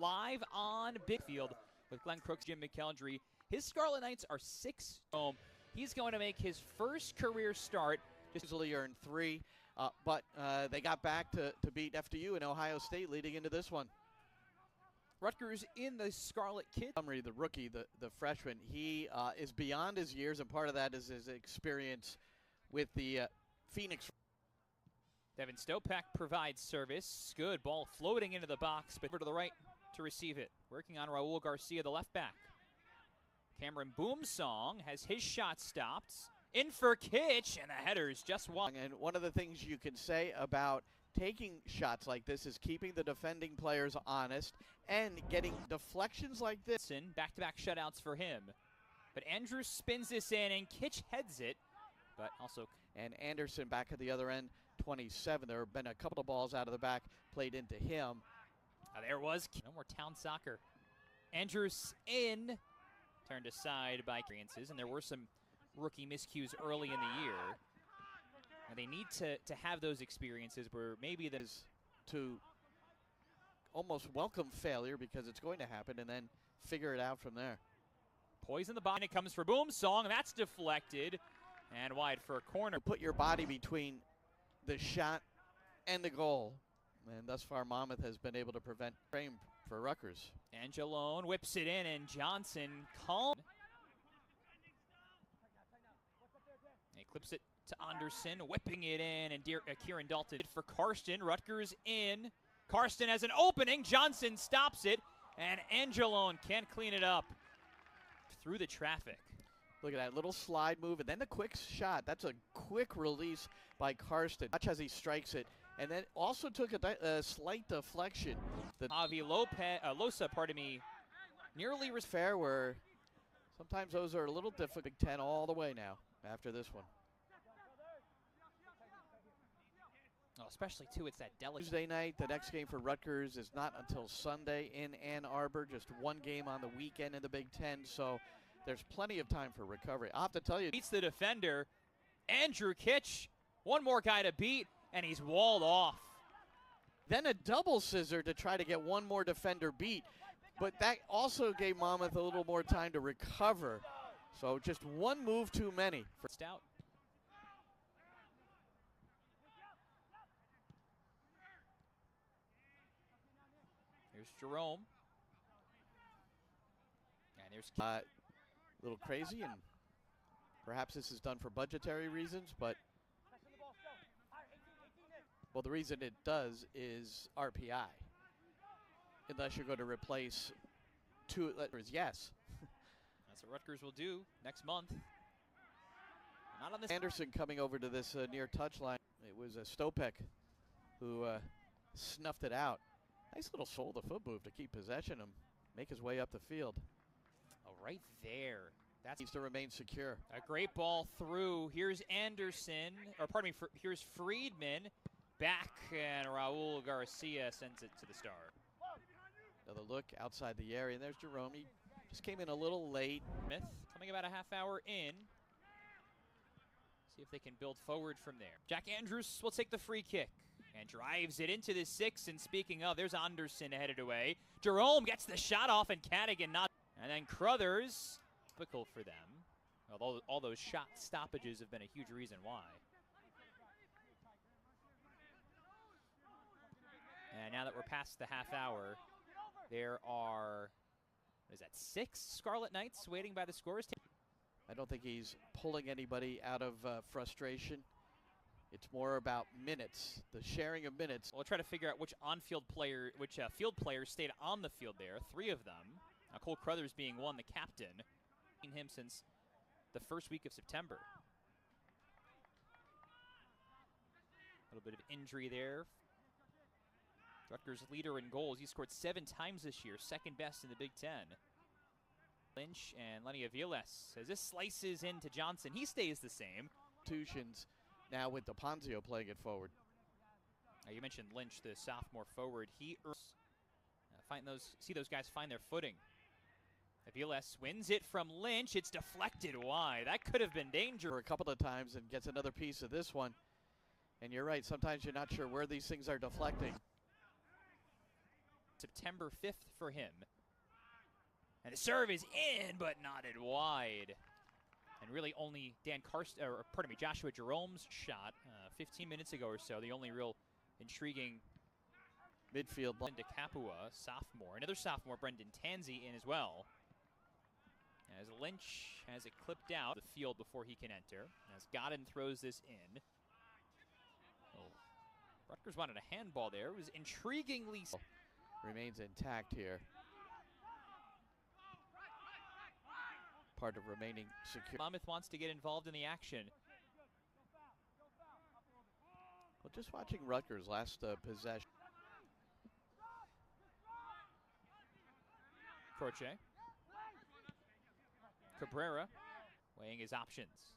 live on Big Field with Glenn Crooks, Jim McKeldry. His Scarlet Knights are 6 home. He's going to make his first career start. Just easily earned 3, but they got back to beat FDU and Ohio State leading into this one. Rutgers in the Scarlet Kid. Montgomery, the rookie, the freshman, he is beyond his years, and part of that is his experience with the Phoenix. Devin Stopak provides service. Good ball floating into the box, but over to the right to receive it. Working on Raul Garcia, the left back. Cameron Boomsong has his shot stopped. In for Kitch, and the header's just one. And one of the things you can say about taking shots like this is keeping the defending players honest and getting deflections like this. Back-to-back shutouts for him. But Andrews spins this in, and Kitch heads it. But also, and Anderson back at the other end, 27. There have been a couple of balls out of the back played into him. There was no more town soccer. Andrews in, turned aside by experiences, and there were some rookie miscues early in the year. And they need to have those experiences where maybe that is to almost welcome failure because it's going to happen and then figure it out from there. Poison the body, it comes for Boomsong, and that's deflected and wide for a corner. Put your body between the shot and the goal. And thus far, Monmouth has been able to prevent frame for Rutgers. Angelone whips it in, and Johnson calm. He clips it to Anderson, whipping it in, and Kieran Dalton for Karsten. Rutgers in. Karsten has an opening. Johnson stops it, and Angelone can't clean it up through the traffic. Look at that little slide move, and then the quick shot. That's a quick release by Karsten. Watch as he strikes it, and then also took a slight deflection. Avi Losa, nearly was fair, where sometimes those are a little difficult. Big Ten all the way now after this one. Oh, especially, too, it's that delicate. Tuesday night, the next game for Rutgers is not until Sunday in Ann Arbor. Just one game on the weekend in the Big Ten, so there's plenty of time for recovery. I'll have to tell you. Beats the defender, Andrew Kitch. One more guy to beat, and he's walled off. Then a double scissor to try to get one more defender beat. But that also gave Monmouth a little more time to recover. So just one move too many. For Stout. Here's Jerome. And there's a little crazy, and perhaps this is done for budgetary reasons, but well, the reason it does is RPI. Unless you're going to replace 2 letters, yes. That's what Rutgers will do next month. Not on this. Anderson coming over to this near touchline. It was Stopak who snuffed it out. Nice little shoulder-foot move to keep possession and make his way up the field. Oh, right there. That needs to remain secure. A great ball through. Here's Anderson, or pardon me, here's Friedman. Back, and Raul Garcia sends it to the star. Another look outside the area, and there's Jerome. He just came in a little late. Smith coming about a half hour in. See if they can build forward from there. Jack Andrews will take the free kick and drives it into the 6. And speaking of, there's Anderson headed away. Jerome gets the shot off, and Cadigan not. And then Crothers, difficult for them. Although all those shot stoppages have been a huge reason why. And now that we're past the half hour, there are, what is that, 6 Scarlet Knights waiting by the scores table. I don't think he's pulling anybody out of frustration. It's more about minutes, the sharing of minutes. We'll try to figure out which on-field player, which field players stayed on the field there. 3 of them. Cole Crothers being one, the captain. Seen him since the first week of September. A little bit of injury there. Rutgers leader in goals. He scored 7 times this year, second best in the Big Ten. Lynch and Lenny Aviles, as this slices into Johnson, he stays the same. Institutions now with DePonzio playing it forward. You mentioned Lynch, the sophomore forward. He see those guys find their footing. Aviles wins it from Lynch. It's deflected wide. That could have been dangerous. For a couple of times and gets another piece of this one. And you're right, sometimes you're not sure where these things are deflecting. September 5th for him. And the serve is in, but knotted wide. And really only Joshua Jerome's shot 15 minutes ago or so, the only real intriguing midfield. Into Capua, sophomore. Another sophomore, Brendan Tansey, in as well. As Lynch has it clipped out the field before he can enter. As Godin throws this in. Oh, Rutgers wanted a handball there. It was intriguingly... Remains intact here. Part of remaining secure. Monmouth wants to get involved in the action. Well, just watching Rutgers last possession. Croce. Cabrera weighing his options.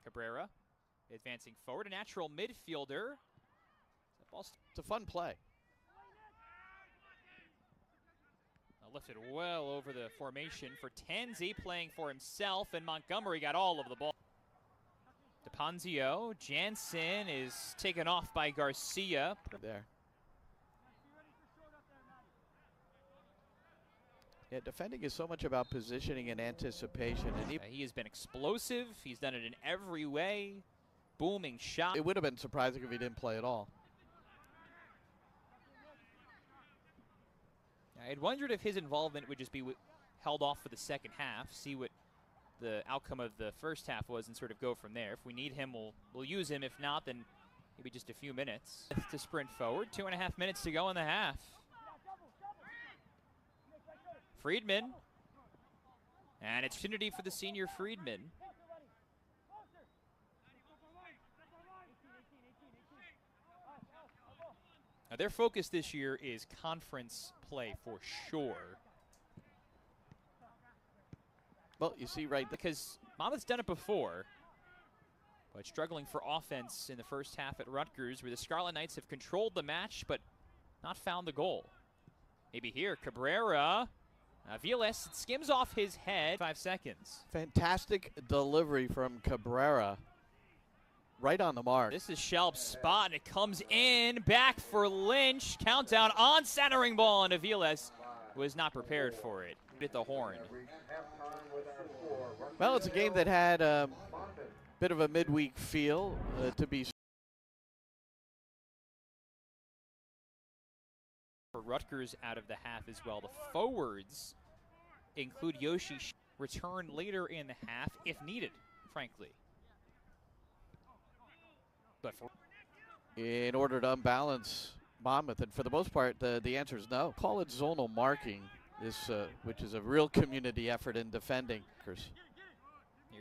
Cabrera advancing forward, a natural midfielder. It's a fun play. Lifted well over the formation for Tansey, playing for himself, and Montgomery got all of the ball. DePonzio, Jansen is taken off by Garcia. There. Yeah, defending is so much about positioning and anticipation. And he has been explosive. He's done it in every way. Booming shot. It would have been surprising if he didn't play at all. I had wondered if his involvement would just be held off for the second half, see what the outcome of the first half was, and sort of go from there. If we need him, we'll use him. If not, then maybe just a few minutes to sprint forward. 2.5 minutes to go in the half. Friedman. And it's opportunity for the senior Friedman. Now their focus this year is conference play for sure. Well, you see right because Monmouth's done it before, but struggling for offense in the first half at Rutgers, where the Scarlet Knights have controlled the match but not found the goal. Maybe here, Cabrera. Viles skims off his head. 5 seconds. Fantastic delivery from Cabrera. Right on the mark. This is Shelb's spot, and it comes in. Back for Lynch. Countdown on centering ball, and Aviles was not prepared for it. Hit the horn. Well, it's a game that had a bit of a midweek feel to be. For Rutgers out of the half as well. The forwards include Yoshi. Return later in the half if needed, frankly. But in order to unbalance Monmouth, and for the most part, the answer is no. Call it zonal marking, which is a real community effort in defending. Here's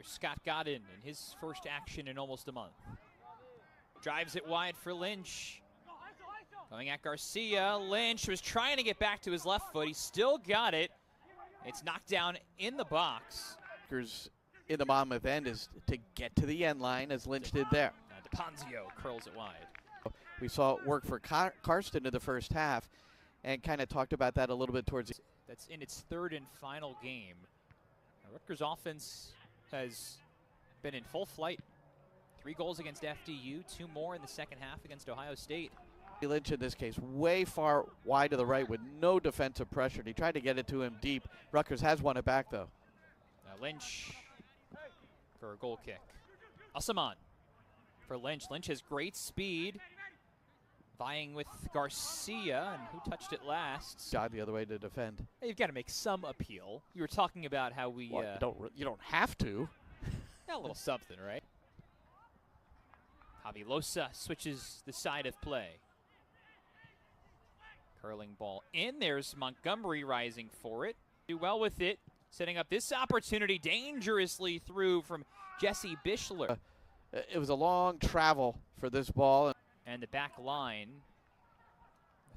Scott Godin in his first action in almost a month. Drives it wide for Lynch. Going at Garcia. Lynch was trying to get back to his left foot. He still got it. It's knocked down in the box. In the Monmouth end is to get to the end line, as Lynch did there. DePonzio curls it wide. We saw it work for Karsten in the first half, and kind of talked about that a little bit towards the... That's in its third and final game. Now, Rutgers offense has been in full flight. 3 goals against FDU, 2 more in the second half against Ohio State. Lynch in this case way far wide to the right with no defensive pressure. He tried to get it to him deep. Rutgers has won it back though. Now Lynch for a goal kick. Asaman for Lynch. Lynch has great speed, vying with Garcia, and who touched it last? God, the other way to defend. You've got to make some appeal. You were talking about how we you don't have to. A little something, right? Javilosa switches the side of play. Curling ball in. There's Montgomery rising for it. Do well with it. Setting up this opportunity dangerously through from Jesse Bischler. It was a long travel for this ball. And the back line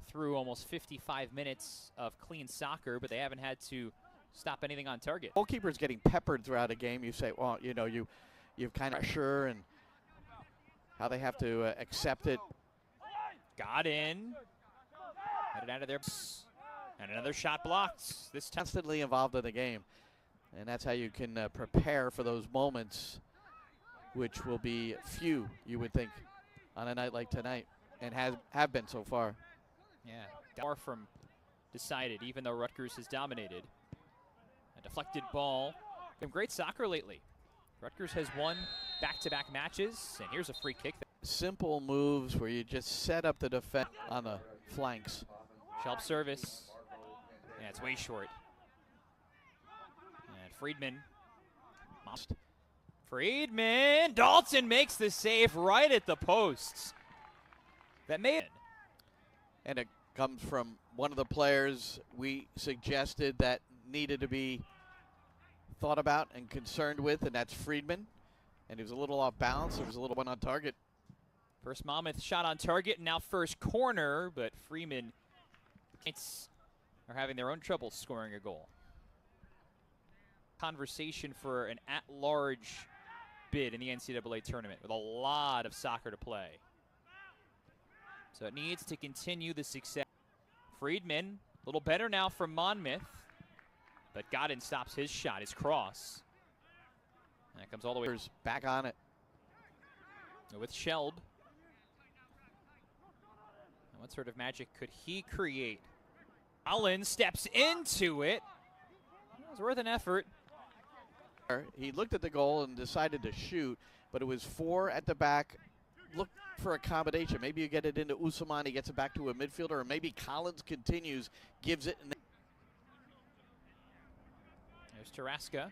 through almost 55 minutes of clean soccer, but they haven't had to stop anything on target. Goalkeeper's getting peppered throughout a game. You say, well, you know, you've kind of pressure and how they have to accept it. Got in. Headed out of there. And another shot blocked. This time constantly involved in the game. And that's how you can prepare for those moments, which will be few, you would think, on a night like tonight. and have been so far. Yeah, far from decided, even though Rutgers has dominated. A deflected ball. Been great soccer lately. Rutgers has won back-to-back matches, and here's a free kick. Simple moves where you just set up the defense on the flanks. Shelb service. Yeah, it's way short. And Friedman. Dalton makes the save right at the posts. That made it. And it comes from one of the players we suggested that needed to be thought about and concerned with, and that's Friedman. And he was a little off balance. There was a little one on target. First Monmouth shot on target, and now first corner, but Freeman are having their own trouble scoring a goal. Conversation for an at-large bid in the NCAA tournament with a lot of soccer to play. So it needs to continue the success. Friedman, a little better now from Monmouth, but Godin stops his shot, his cross. And that comes all the way back on it. With Shelb. And what sort of magic could he create? Allen steps into it. It was worth an effort. He looked at the goal and decided to shoot, but it was 4 at the back. Look for accommodation. Maybe you get it into Usman, he gets it back to a midfielder, or maybe Collins continues, gives it. There's Taraska.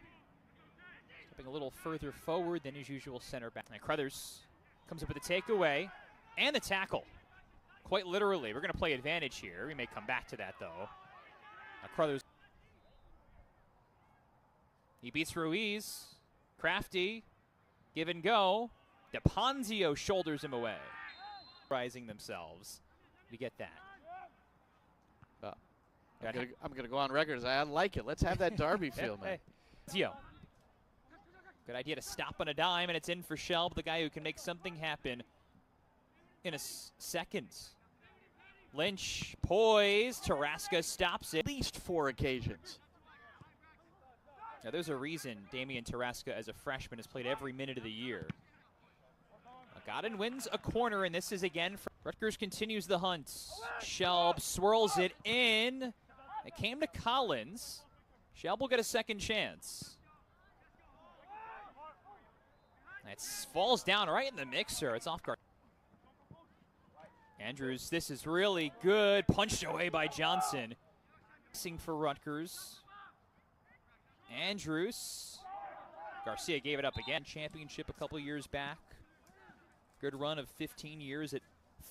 Stepping a little further forward than his usual center back. And Crothers comes up with a takeaway and the tackle. Quite literally. We're going to play advantage here. We may come back to that, though. Crothers. He beats Ruiz. Crafty. Give and go. DePonzio shoulders him away. Rising themselves. We get that. I'm going to go on record as I like it. Let's have that derby feel, man. Zio. Good idea to stop on a dime, and it's in for Shelb, the guy who can make something happen in a second. Lynch poised. Taraska stops it. At least 4 occasions. Now, there's a reason Damian Taraska, as a freshman, has played every minute of the year. Godin wins a corner, and this is again for Rutgers continues the hunt. Shelb swirls it in. It came to Collins. Shelb will get a second chance. It falls down right in the mixer. It's off guard. Andrews, this is really good. Punched away by Johnson. Missing for Rutgers. Andrews. Garcia gave it up again. Championship a couple years back. Good run of 15 years at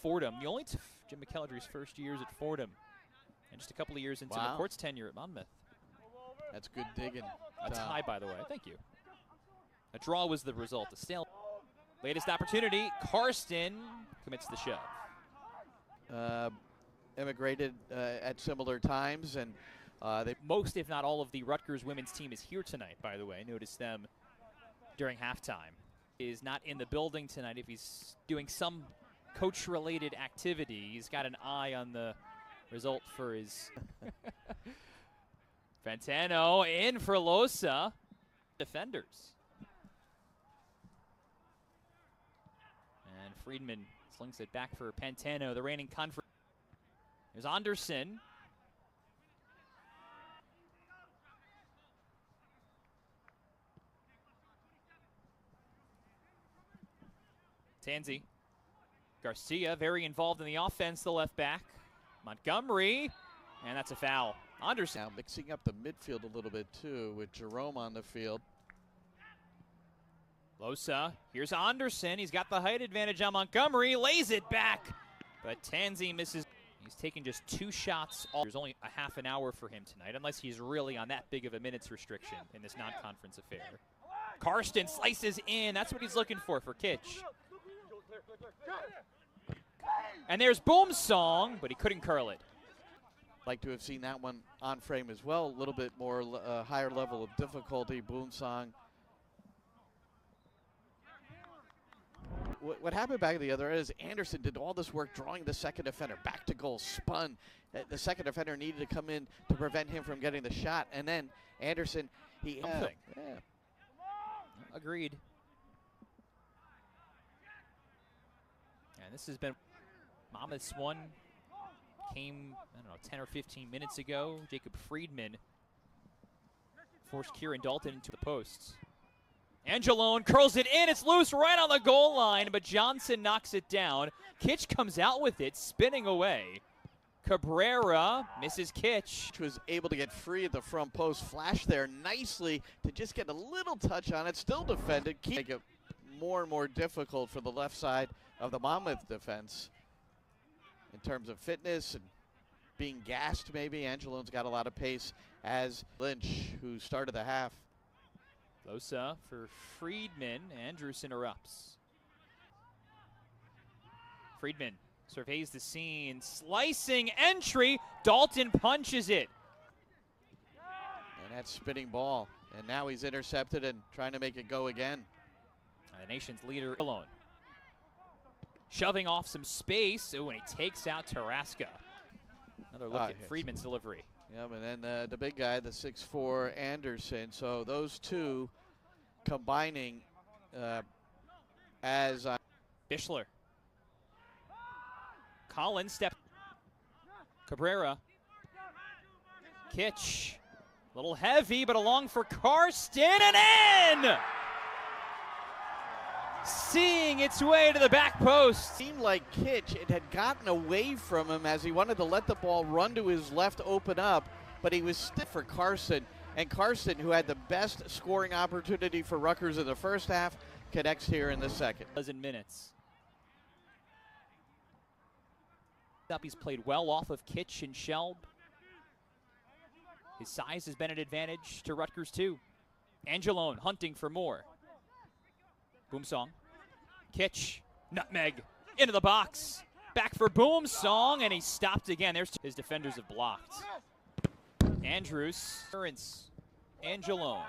Fordham. The only Jim McKelladry's first years at Fordham. And just a couple of years into McCourt's tenure at Monmouth. That's good digging. A tie, by the way. Thank you. A draw was the result. A stale. Latest opportunity. Karsten commits the shove. Immigrated at similar times, and most, if not all, of the Rutgers women's team is here tonight, by the way. Notice them during halftime. Is not in the building tonight. If he's doing some coach-related activity, he's got an eye on the result for his Fantano in for Losa. Defenders. And Friedman slings it back for Pantano, the reigning conference. There's Anderson. Tanzi. Garcia, very involved in the offense, the left back. Montgomery, and that's a foul. Anderson. Now mixing up the midfield a little bit, too, with Jerome on the field. Losa, here's Anderson. He's got the height advantage on Montgomery, lays it back, but Tanzi misses. He's taking just 2 shots. There's only a half an hour for him tonight, unless he's really on that big of a minutes restriction in this non-conference affair. Karsten slices in. That's what he's looking for Kitch. And there's Boom Song, but he couldn't curl it. Like to have seen that one on frame as well. A little bit more higher level of difficulty. Boom Song. What happened back at the other end is Anderson did all this work drawing the second defender back to goal, spun. The second defender needed to come in to prevent him from getting the shot, and then Anderson, Agreed. And this has been Monmouth's one came, I don't know, 10 or 15 minutes ago. Jacob Friedman forced Kieran Dalton into the posts. Angelone curls it in. It's loose right on the goal line, but Johnson knocks it down. Kitch comes out with it, spinning away. Cabrera misses Kitch. Was able to get free at the front post. Flash there nicely to just get a little touch on it. Still defended. Make it more and more difficult for the left side of the Monmouth defense. In terms of fitness and being gassed, maybe. Angelone's got a lot of pace as Lynch, who started the half. Losa for Friedman. Andrews interrupts. Friedman surveys the scene. Slicing entry. Dalton punches it. And that's spinning ball. And now he's intercepted and trying to make it go again. The nation's leader alone. Shoving off some space. Oh, and he takes out Tarasca. Another look at Friedman's delivery. Yep, and then the big guy, the 6'4" Anderson. So those two combining as Bischler. Collins step. Cabrera. Kitch. A little heavy, but along for Karsten and in! Seeing its way to the back post. Seemed like Kitch, it had gotten away from him as he wanted to let the ball run to his left, open up, but he was stiff for Carson. And Carson, who had the best scoring opportunity for Rutgers in the first half, connects here in the second. Dozen minutes. He's played well off of Kitch and Shelb. His size has been an advantage to Rutgers too. Angelone hunting for more. Boomsong. Kitch. Nutmeg. Into the box. Back for Boomsong, and he stopped again. There's his defenders have blocked. Andrews. Angelone.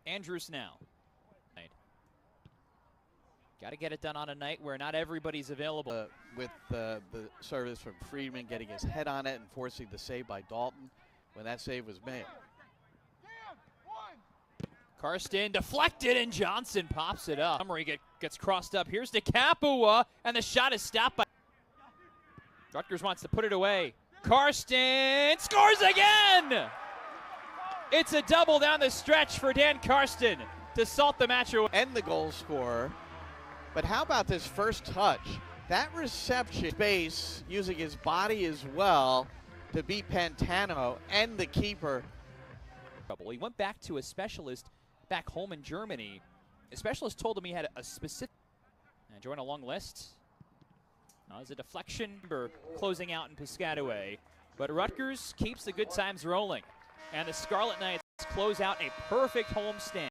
Andrews now. Got to get it done on a night where not everybody's available. With the service from Friedman, getting his head on it and forcing the save by Dalton when that save was made. Karsten deflected, and Johnson pops it up. Montgomery gets crossed up. Here's to Kapua, and the shot is stopped by. Rutgers wants to put it away. Karsten scores again! It's a double down the stretch for Dan Karsten to salt the match away. And the goal scorer. But how about this first touch? That reception space using his body as well to beat Pantano and the keeper. He went back to a specialist back home in Germany. A specialist told him he had a specific. And join a long list. As a deflection, closing out in Piscataway. But Rutgers keeps the good times rolling. And the Scarlet Knights close out a perfect home stand.